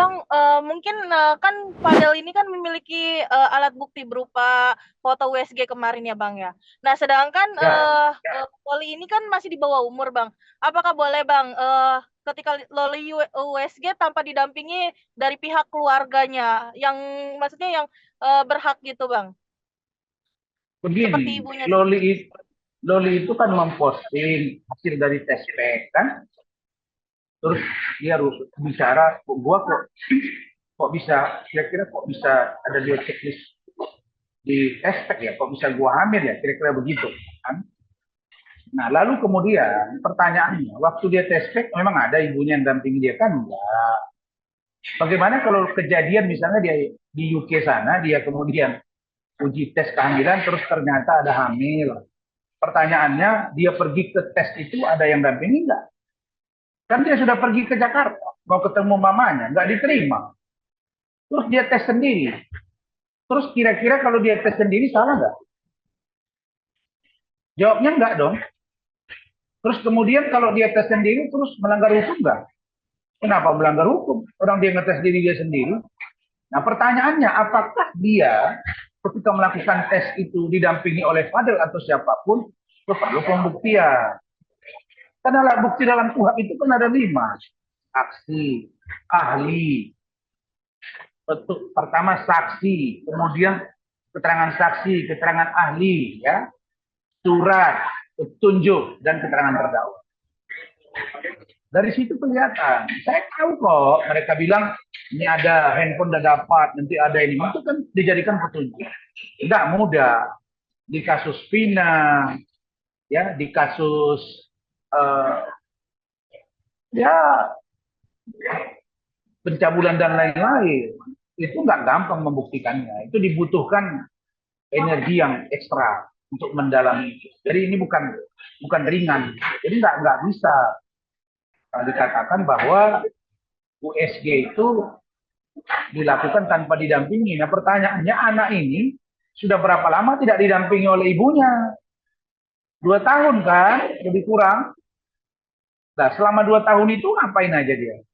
Bang, mungkin, kan Fadel ini kan memiliki, alat bukti berupa foto USG kemarin ya, Bang, ya. Nah, sedangkan, Ya, Loli ini kan masih di bawah umur, Bang. Apakah boleh, Bang, ketika Loli USG tanpa didampingi dari pihak keluarganya, yang maksudnya yang, berhak gitu, Bang? Seperti begini, ibunya Loli itu kan memposting hasil dari tes pack kan, terus dia bicara, gua kok bisa, kira-kira kok bisa ada dua checklist di tes pack ya, kok bisa gua hamil ya, kira-kira begitu kan. Nah, lalu kemudian pertanyaannya, waktu dia tes pack memang ada ibunya yang dampingi dia kan? Enggak. Bagaimana kalau kejadian misalnya dia di UK sana, dia kemudian uji tes kehamilan terus ternyata ada hamil. Pertanyaannya, dia pergi ke tes itu ada yang dampingi enggak? Kan dia sudah pergi ke Jakarta, mau ketemu mamanya, nggak diterima. Terus dia tes sendiri. Terus kira-kira kalau dia tes sendiri salah nggak? Jawabnya enggak dong. Terus kemudian kalau dia tes sendiri terus melanggar hukum nggak? Kenapa melanggar hukum? Orang dia ngetes diri dia sendiri. Nah pertanyaannya, apakah dia ketika melakukan tes itu didampingi oleh Fadil atau siapapun, perlu pembuktian. Karena alat bukti dalam kuhap itu kan ada 5. Saksi, ahli, pertama saksi, kemudian keterangan saksi, keterangan ahli, ya, surat, petunjuk, dan keterangan terdakwa. Dari situ kelihatan. Saya tahu kok mereka bilang ini ada handphone udah dapat, nanti ada ini. Itu kan dijadikan petunjuk. Tidak mudah. Di kasus Vina, ya, di kasus uh, ya pencabulan dan lain-lain, itu nggak gampang membuktikannya. Itu dibutuhkan energi yang ekstra untuk mendalami itu. Jadi ini bukan ringan. Jadi nggak bisa dikatakan bahwa USG itu dilakukan tanpa didampingi. Nah pertanyaannya, anak ini sudah berapa lama tidak didampingi oleh ibunya? 2 tahun kan, lebih kurang. Nah selama 2 tahun itu ngapain aja dia?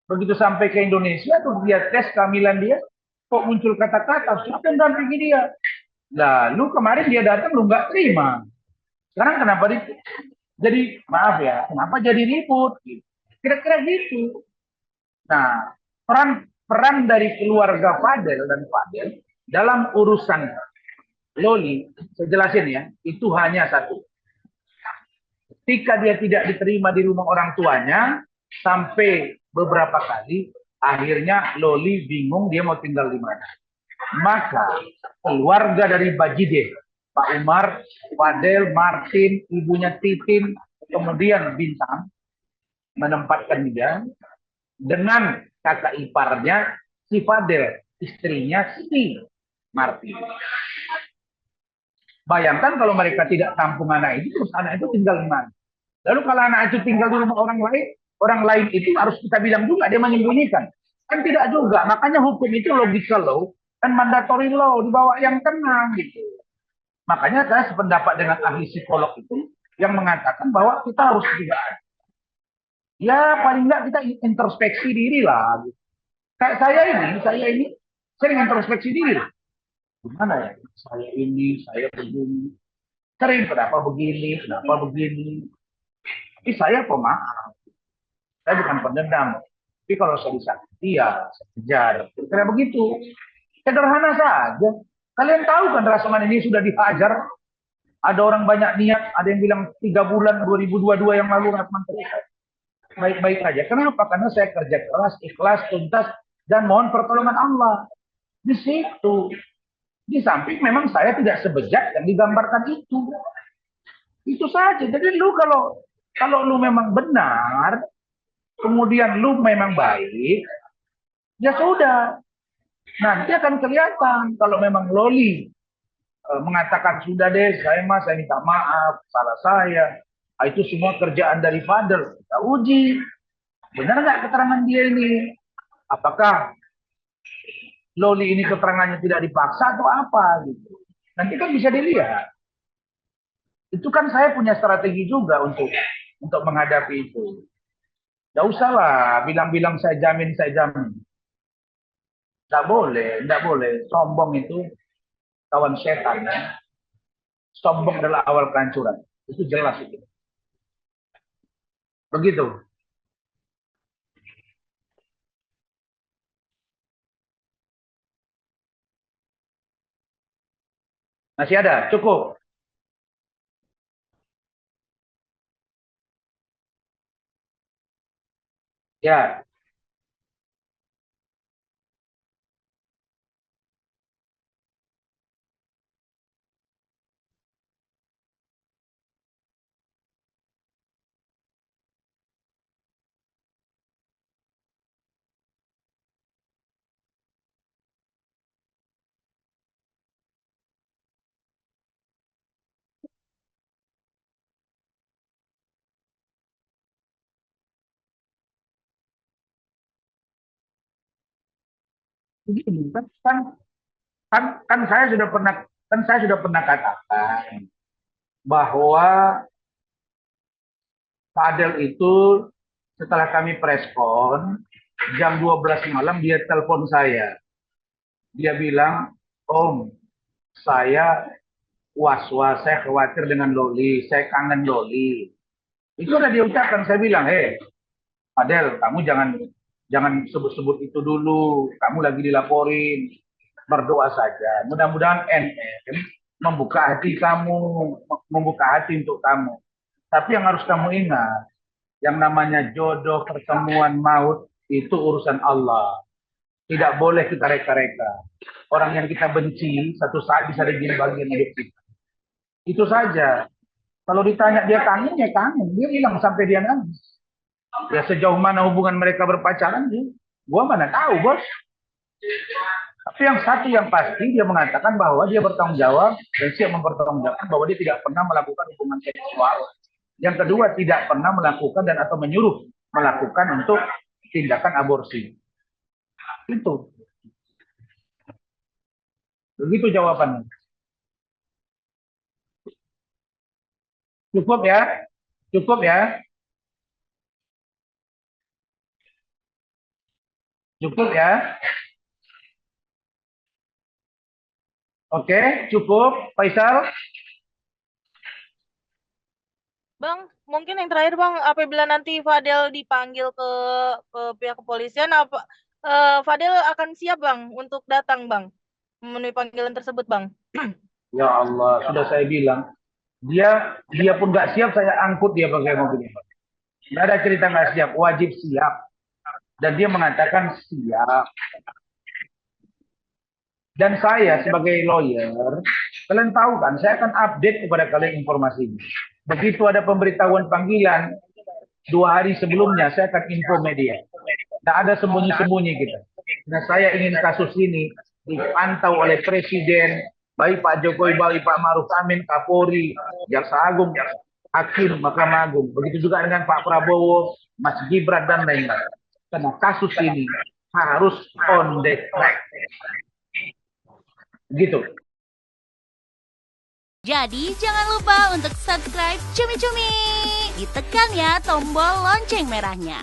Begitu sampai ke Indonesia, tuh dia tes kehamilan dia, kok muncul kata-kata, siapa yang dampingi dia? Lalu kemarin dia datang, lu nggak terima. Sekarang kenapa jadi, maaf ya, kenapa jadi ribut? Kira-kira gitu. Nah, peran peran dari keluarga Fadel dan Fadel dalam urusan Loli, saya jelasin ya, itu hanya satu. Ketika dia tidak diterima di rumah orang tuanya, sampai beberapa kali, akhirnya Loli bingung dia mau tinggal di mana. Maka keluarga dari Bajide, Pak Umar, Fadel, Martin, ibunya Titin, kemudian Bintang, menempatkan dia dengan kakak iparnya si Fadel, istrinya si Martin. Bayangkan kalau mereka tidak tampung anak itu, terus anak itu tinggal di mana? Lalu kalau anak itu tinggal di rumah orang lain itu harus kita bilang juga dia menyembunyikan. Kan tidak juga. Makanya hukum itu logical law dan mandatory law, dibawa yang tenang gitu. Makanya saya sependapat dengan ahli psikolog itu yang mengatakan bahwa kita harus juga, ya paling nggak kita introspeksi diri lah. Gitu. Kayak saya ini sering introspeksi diri. Gimana ya? Saya begini. Sering kenapa begini. Tapi saya pemaaf. Saya bukan pendendam. Tapi kalau saya disakiti ya saya kejar. Kira begitu. Sederhana saja. Kalian tahu kan rasuman ini sudah dihajar. Ada orang banyak niat. Ada yang bilang 3 bulan 2022 yang lalu rasuman selesai. Baik-baik aja. Kenapa? Karena saya kerja keras, ikhlas, tuntas, dan mohon pertolongan Allah. Di situ. Di samping memang saya tidak sebejat yang digambarkan itu. Itu saja. Jadi lu kalau lu memang benar, kemudian lu memang baik, ya sudah. Nanti akan kelihatan kalau memang Loli mengatakan sudah deh, saya minta maaf, salah saya. Itu semua kerjaan dari Fadel. Kita uji, benar nggak keterangan dia ini? Apakah Loli ini keterangannya tidak dipaksa atau apa gitu? Nanti kan bisa dilihat. Itu kan saya punya strategi juga untuk menghadapi itu. Tidak usah lah bilang-bilang saya jamin. Nggak boleh, nggak boleh. Sombong itu kawan setan. Ya. Sombong adalah awal kehancuran. Itu jelas itu. Begitu. Masih ada? Cukup. Ya. Begini, kan saya sudah pernah katakan bahwa Fadel itu setelah kami preskon jam 12 malam dia telepon saya. Dia bilang, Om, saya was-was, saya khawatir dengan Loli, saya kangen Loli. Itu udah diucapkan, saya bilang, Fadel, kamu jangan sebut-sebut itu dulu, kamu lagi dilaporin, berdoa saja. Mudah-mudahan NM membuka hati kamu, membuka hati untuk kamu. Tapi yang harus kamu ingat, yang namanya jodoh, pertemuan, maut, itu urusan Allah. Tidak boleh kita reka-reka. Orang yang kita benci, satu saat bisa jadi bagian hidup kita. Itu saja. Kalau ditanya dia kangen, ya kangen. Dia bilang sampai dia nangis. Ya sejauh mana hubungan mereka berpacaran, ya. Gua mana tahu, bos. Tapi yang satu yang pasti, dia mengatakan bahwa dia bertanggung jawab dan siap mempertanggungjawabkan bahwa dia tidak pernah melakukan hubungan seksual. Yang kedua, tidak pernah melakukan dan atau menyuruh melakukan untuk tindakan aborsi. Itu. Begitu jawabannya. Cukup ya? Cukup ya? Cukup ya? Oke, cukup. Faisal? Bang, mungkin yang terakhir Bang, apabila nanti Fadel dipanggil ke pihak kepolisian, Fadel akan siap Bang untuk datang Bang, memenuhi panggilan tersebut Bang. Ya Allah, sudah saya bilang. Dia pun nggak siap, saya angkut dia pakai mobil ini. Nggak ada cerita nggak siap, wajib siap. Dan dia mengatakan siap. Dan saya sebagai lawyer, kalian tahu kan, saya akan update kepada kalian informasi ini. Begitu ada pemberitahuan panggilan, 2 hari sebelumnya saya akan info media. Tidak ada sembunyi-sembunyi kita. Nah, saya ingin kasus ini dipantau oleh Presiden, baik Pak Jokowi, baik Pak Maruf Amin, Kapolri, Jaksa Agung, Hakim, Mahkamah Agung. Begitu juga dengan Pak Prabowo, Mas Gibran, dan lain-lain. Karena kasus ini harus on the track. Gitu. Jadi jangan lupa untuk subscribe Cumi Cumi. Ditekan ya tombol lonceng merahnya.